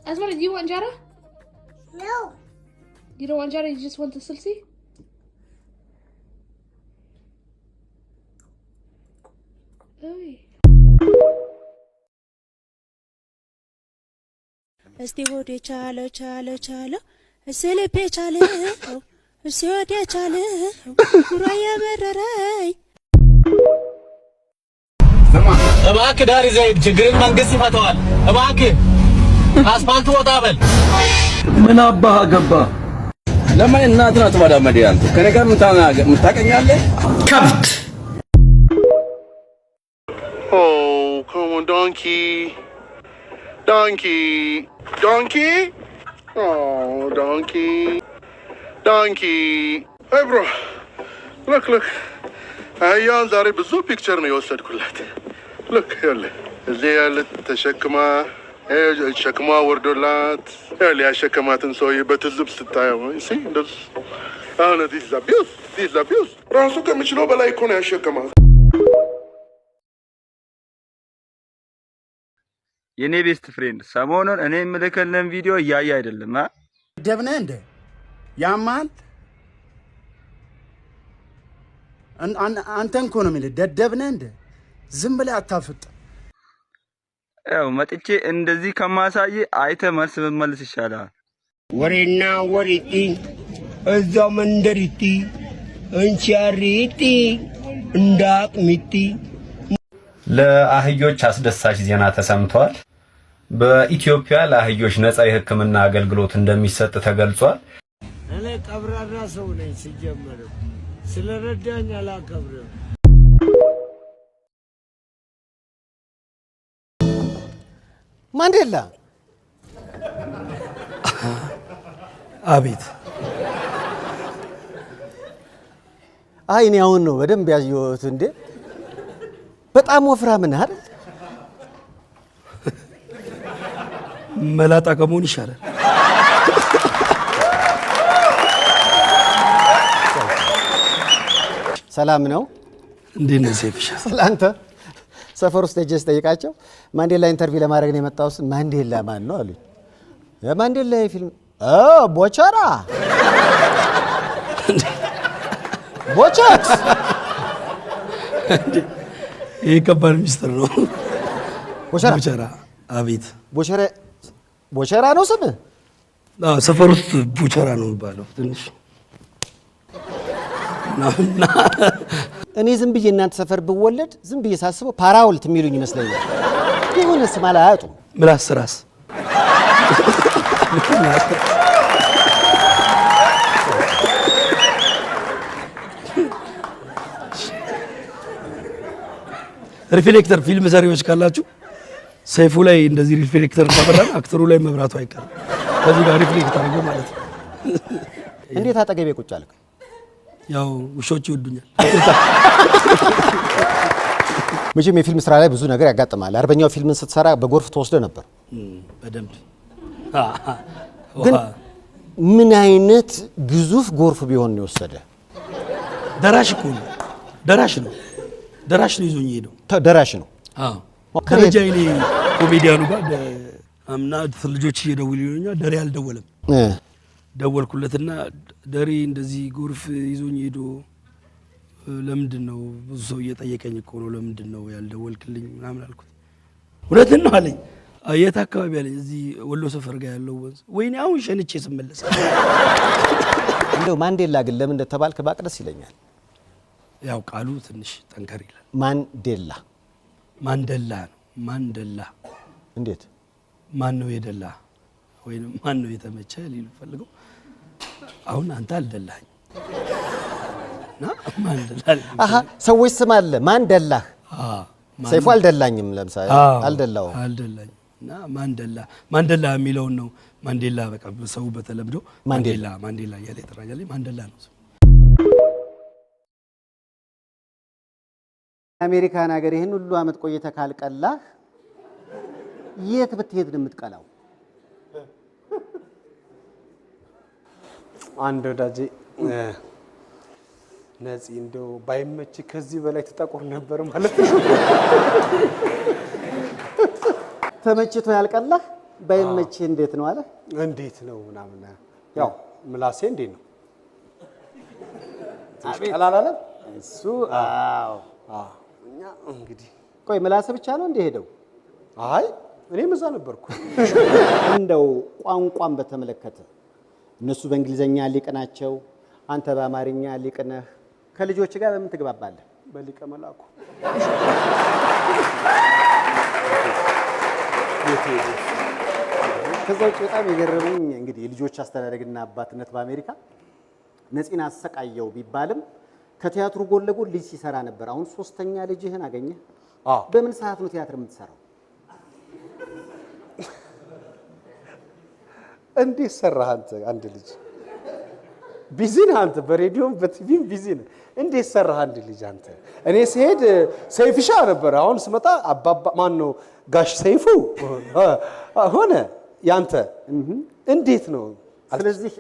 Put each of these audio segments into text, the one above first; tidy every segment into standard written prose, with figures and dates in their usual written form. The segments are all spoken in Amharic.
Asma, do you want Jara? No. You don't want Jara, you just want the Silsi? Oy. እስቲ ወደ ቻለ እስልቤ ቻለ እስቲ ወደ ቻለ ኑሮ የመረረኝ እባክህ ዳር ዘይድ ችግርን መንግስት ይፈታዋል እባክህ አስፋልት ወጣ በል ምን አባህ ገባ ለማን እናት ናት ማዳመድ ያንተ ከኔ ጋር ምታቀኛለህ ከብት Oh, come on, donkey. Oh, donkey. Hey, bro. Look. Ayan, zare ብዙ picture ነው የወሰድኩላት. Look, ያለ እዚህ ያለ ተሸክማ ወርዶላት ያለ ያሸከማትን ሰውዬ በትዝብ ስታየው see እንደዚህ አሁን this is abuse ራሱ ከሚችለው በላይ እኮ ነው ያሸከማት የኔ ቤስት ፍሬንድ ሰሞኑን እኔ የምልከልን ቪዲዮ እያየ አይደለም ደብነ እንደ ያማን አንተን እኮ ነው የሚል ደደብነ እንደ ዝም ብለህ አታፍጥ ያው መጥቼ እንደዚህ ከማሳይ አይተ መልስ መመለስ ይሻላል ወሬና ወሪቲ እዛው መንደሪቲ እንቻሪቲ እንዳቅሚቲ ለአህዮች አስደሳች ዜና ተሰምቷል። በኢትዮጵያ ለአህዮች ነፃ የሕክምና አገልግሎት እንደሚሰጥ ተገልጿል። እኔ ቀብራራ ሰው ነኝ ሲጀመር ስለረዳኝ አላከብርም። ማንዴላ አቤት እኔ አሁን ነው በደንብ ያየሁት እንዴ በጣም ወፍራም ነህ አይደል መላጣ ከመሆን ይሻላል ሰላም ነው እንዴት ነህ ሴፍሻ ስላንተ ሰፈር ውስጥ ሄጄ ስጠይቃቸው ማንዴላ ኢንተርቪው ለማድረግ ነው የመጣው ማንዴላ ማን ነው አሉኝ የማንዴላ ፊልም ቦቸራ ቦቸት ይሄ ከባድ ሚስጥር ነው ቦቸራ አቤት ቦቸራ ነው ስም ሰፈር ውስጥ ቦቸራ ነው የሚባለው ትንሽ እኔ ዝም ብዬ እናንተ ሰፈር ብወለድ ዝም ብዬ ሳስበው ፓራውልት የሚሉኝ ይመስለኛል የሆነ ስም አላያጡም ምላስ ራስ ሪፍሌክተር ፊልም ሰሪዎች ካላችሁ ሰይፉ ላይ እንደዚህ ሪፍሌክተር ታበራል አክተሩ ላይ መብራቱ አይቀርም ከዚህ ጋር ሪፍሌክተር አድርጎ ማለት ነው እንዴት አጠገቤ ቁጭ አልክ ያው ውሾች ይወዱኛል መቼም የፊልም ስራ ላይ ብዙ ነገር ያጋጥማል አርበኛው ፊልምን ስትሰራ በጎርፍ ተወስደ ነበር በደንብ ግን ምን አይነት ግዙፍ ጎርፍ ቢሆን ነው የወሰደ ደራሽ እኮ ነው ደራሽ ነው ይዞኝ ሄደው ደራሽ ነው ከረጃይኔ ኮሜዲያኑ ጋር አምና ልጆች እየደውሉልኛል ደሬ አልደወለም ደወልኩለትና ደሬ እንደዚህ ጎርፍ ይዞኝ ሄዶ ለምንድነው ብዙ ሰው እየጠየቀኝ እኮ ነው ለምንድነው ያልደወልክልኝ ምናምን አልኩት እውነትን ነው አለኝ አየት አካባቢ አለኝ እዚህ ወሎ ሰፈር ጋር ያለው ወንዝ ወይኔ አሁን ሸንቼ ስመለስ እንደው ማንዴላ ግን ለምን እንደተባልክ ባቅደስ ይለኛል ያው ቃሉ ትንሽ ጠንከር ይላል ማንደላ እንዴት ማን ነው የደላ ወይንም ማን ነው የተመቸ ሊሉ ፈልገው አሁን አንተ አልደላኝ ና ማንደላ ሰዎች ስም አለ ማንደላ ሰይፉ አልደላኝም ለምሳሌ አልደላኝ እና ማንደላ የሚለው ነው ማንዴላ በቃ ሰው በተለምዶ ማንዴላ ያለ ይጠራኛል ማንደላ ነው አሜሪካን ሀገር ይሄን ሁሉ አመት ቆይተ ካልቀላህ የት ብትሄድ ነው የምትቀላው አንድ ወዳጄ ነፂ እንደው ባይመች ከዚህ በላይ ተጠቆር ነበር ማለት ነው ተመችቶ ያልቀላህ ባይመች እንዴት ነው አለ። እንዴት ነው ምናምን ያው ምላሴ እንዴት ነው ቀላል አለ እሱ። አዎ እኛ እንግዲህ ቆይ ምላስ ብቻ ነው እንደ ሄደው? አይ እኔም እዛ ነበርኩ። እንደው ቋንቋን በተመለከተ እነሱ በእንግሊዘኛ ሊቅ ናቸው፣ አንተ በአማርኛ ሊቅ ነህ። ከልጆች ጋር በምን ትግባባለህ? በሊቀ መላኩ። ከዛ ውጭ በጣም የገረመኝ እንግዲህ የልጆች አስተዳደግና አባትነት በአሜሪካ ነፂን አሰቃየው ቢባልም ከቲያትሩ ጎን ለጎን ልጅ ሲሰራ ነበር። አሁን ሶስተኛ ልጅህን አገኘህ። በምን ሰዓት ነው ቲያትር የምትሰራው? እንዴት ሰራህ አንተ? አንድ ልጅ ቢዚ ነህ አንተ፣ በሬዲዮም በቲቪም ቢዚ ነህ። እንዴት ሰራህ አንድ ልጅ አንተ? እኔ ሲሄድ ሰይፍሻ ነበር፣ አሁን ስመጣ አባባ ማን ነው ጋሽ ሰይፉ ሆነ ያንተ። እንዴት ነው? ስለዚህ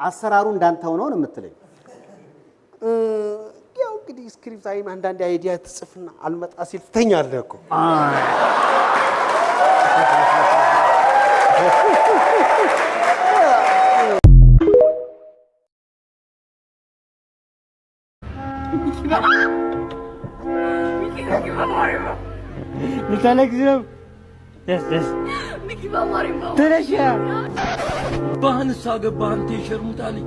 አሰራሩ እንዳንተው ነው የምትለኝ? ያው እንግዲህ ስክሪፕት አይም አንዳንድ አይዲያ ትጽፍና አልመጣ ሲል ትተኛለህ እኮ። ባህንስ አገባ አንተ የሸርሙጣ ልጅ፣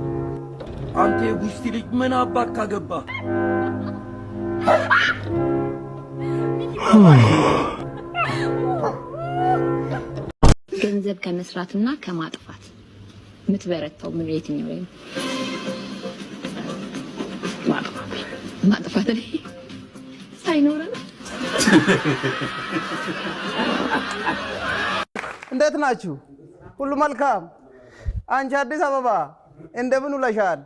አንተ የጉስቲ ልጅ ምን አባክ አገባ? ገንዘብ ከመስራትና ከማጥፋት የምትበረታው ምን የትኛው ላይ ነው? ማጥፋት ላይ ሳይኖረን። እንዴት ናችሁ? ሁሉ መልካም? አንቺ አዲስ አበባ እንደምን ውለሻል?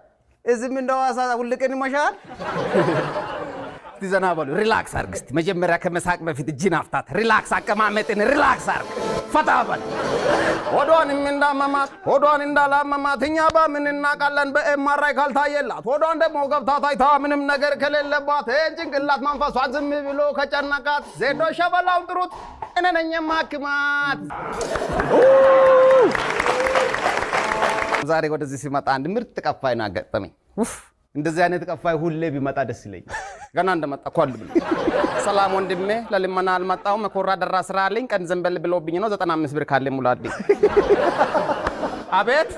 እዚህም እንደ ሐዋሳ ሁል ቀን ይመሻል? እስቲ ዘና በሉ፣ ሪላክስ አርግ። እስቲ መጀመሪያ ከመሳቅ በፊት እጅን አፍታት። ሪላክስ፣ አቀማመጥን ሪላክስ አርግ፣ ፈታ በል። ሆዷንም እንዳመማት ሆዷን እንዳላመማት እኛ በምን እናውቃለን? በኤምአርአይ ካልታየላት፣ ሆዷን ደግሞ ገብታ ታይታ ምንም ነገር ከሌለባት ይህን ጭንቅላት መንፈሷን ዝም ብሎ ከጨነቃት ዜዶ ሸበላውን ጥሩት፣ እኔ ነኝ የማክማት። ዛሬ ወደዚህ ሲመጣ አንድ ምርጥ ቀፋይ ነው አጋጠመኝ። እንደዚህ አይነት ቀፋይ ሁሌ ቢመጣ ደስ ይለኛል። ገና እንደመጣ ኳል ብሎ ሰላም ወንድሜ፣ ለልመና አልመጣሁም፣ መኮራ ደራ ስራ አለኝ፣ ቀን ዘንበል ብሎብኝ ነው 95 ብር ካለ ሙላልኝ። አቤት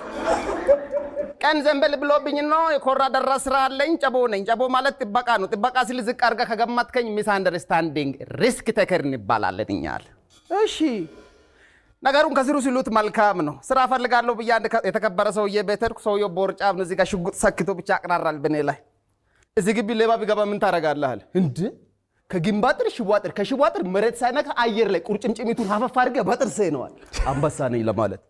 ቀን ዘንበል ብሎብኝ ነው የኮራ ደራ ስራ አለኝ፣ ጨቦ ነኝ። ጨቦ ማለት ጥበቃ ነው። ጥበቃ ሲል ዝቅ አድርገህ ከገመትከኝ ሚስ አንደርስታንዲንግ ሪስክ ቴከር እንባላለን እኛል። እሺ ነገሩን ከስሩ ሲሉት መልካም ነው። ስራ ፈልጋለሁ ብዬ አንድ የተከበረ ሰውዬ ቤት ሄድኩ። ሰውዬው ቦርጫም እዚህ ጋር ሽጉጥ ሰክቶ ብቻ አቅራራል በኔ ላይ። እዚህ ግቢ ሌባ ቢገባ ምን ታረጋለህ አለ። እንዴ ከግንባጥር ሽዋጥር ከሽዋጥር መሬት ሳይነካ አየር ላይ ቁርጭምጭሚቱን ሀፈፍ አድርገህ በጥርሴ ነዋል አንበሳ ነኝ ለማለት።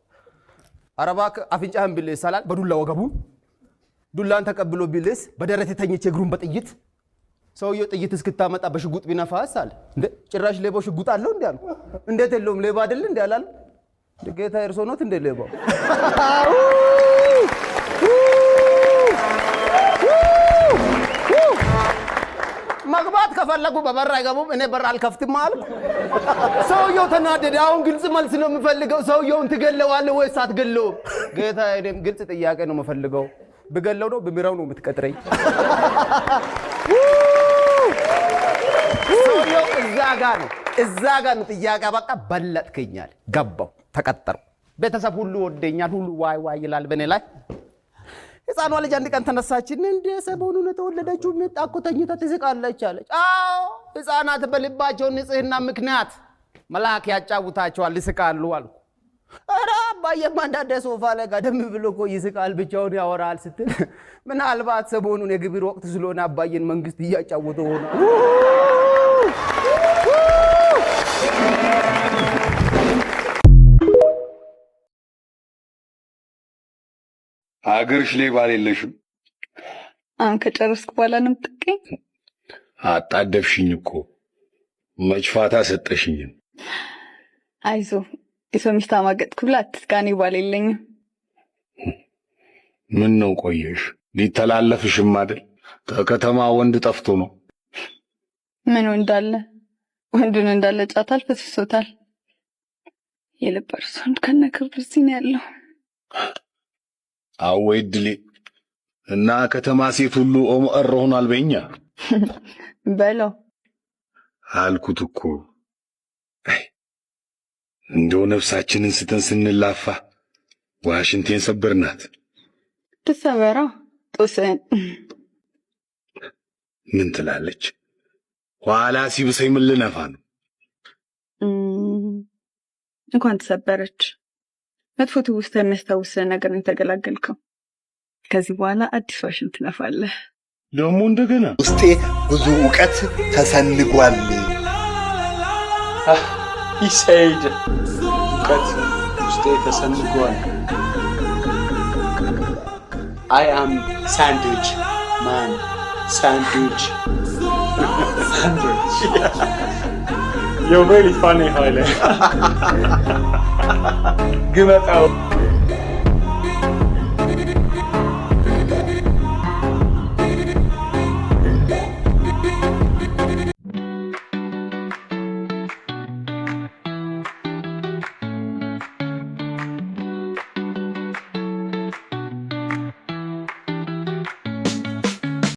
ኧረ እባክህ አፍንጫህን ቢልስ ይሳላል በዱላ ወገቡን። ዱላን ተቀብሎ ቢልስ በደረቴ ተኝቼ እግሩን በጥይት። ሰውዬው ጥይት እስክታመጣ በሽጉጥ ቢነፋስ አለ። እንዴ ጭራሽ ሌባው ሽጉጥ አለው እንዴ አልኩ። እንዴት የለውም ሌባ አይደል እንዴ አላል። ጌታ እርሶ ኖት እንዴ ሌባው? መግባት ከፈለጉ በበር አይገቡም፣ እኔ በር አልከፍትም አልኩ። ሰውዬው ተናደደ። አሁን ግልጽ መልስ ነው የምፈልገው። ሰውዬውን ትገለዋለህ ወይስ አትገለውም? ጌታ እኔም ግልጽ ጥያቄ ነው የምፈልገው። ብገለው ነው ብምራው ነው የምትቀጥረኝ? ሰውዬው እዛ ጋ ነው ጥያቄ። በቃ በለጥከኛል። ገባው፣ ተቀጠሩ። ቤተሰብ ሁሉ ወደኛል፣ ሁሉ ዋይ ዋይ ይላል በኔ ላይ። ህፃኗ ልጅ አንድ ቀን ተነሳችን። እንደ ሰሞኑን የተወለደችው ሜጣ እኮ ተኝታ ትስቃለች አለች። አዎ ህፃናት በልባቸው ንጽህና ምክንያት መልአክ ያጫውታቸዋል፣ ይስቃሉ አልኩ። ኧረ አባዬማ አንዳንዴ ሶፋ ላይ ጋደም ብሎ እኮ ይስቃል፣ ብቻውን ያወራል ስትል ምናልባት ሰሞኑን የግብር ወቅት ስለሆነ አባዬን መንግስት እያጫወተው ሆነ። አገርሽ ላይ ባል የለሽም? አሁን ከጨረስኩ በኋላ ነው የምትቀኝ? አጣደፍሽኝ እኮ መች ፋታ ሰጠሽኝ። አይዞ የሰው ሚስት አማገጥኩ ብላ አትስቃኔ፣ ባል የለኝም። ምን ነው ቆየሽ? ሊተላለፍሽም አይደል? ከከተማ ወንድ ጠፍቶ ነው። ምን ወንድ አለ? ወንዱን እንዳለ ጫታል ፈስሶታል። የለበርሱን ከነክብሩ እዚህ ነው ያለው። አወይ ድሌ እና ከተማ ሴት ሁሉ ኦመር ሆኗል በእኛ በለው አልኩት እኮ እንደው ነፍሳችንን ስተን ስንላፋ ዋሽንቴን ሰበርናት። ተሰበራ ጦሰን ምን ትላለች? ኋላ ሲብሰኝ ምን ልነፋ ነው? እንኳን ተሰበረች። መጥፎ ትውስታ የሚያስታውስ ነገር ነው የተገላገልከው። ከዚህ በኋላ አዲስ ዋሽንት ትነፋለህ። ደግሞ እንደገና ውስጤ ብዙ ዕውቀት ተሰንጓል። he said ዕውቀት ውስጤ ተሰንጓል። I am sandwich man. Sandwich. Sandwich. You're really funny, Haile. Give it out.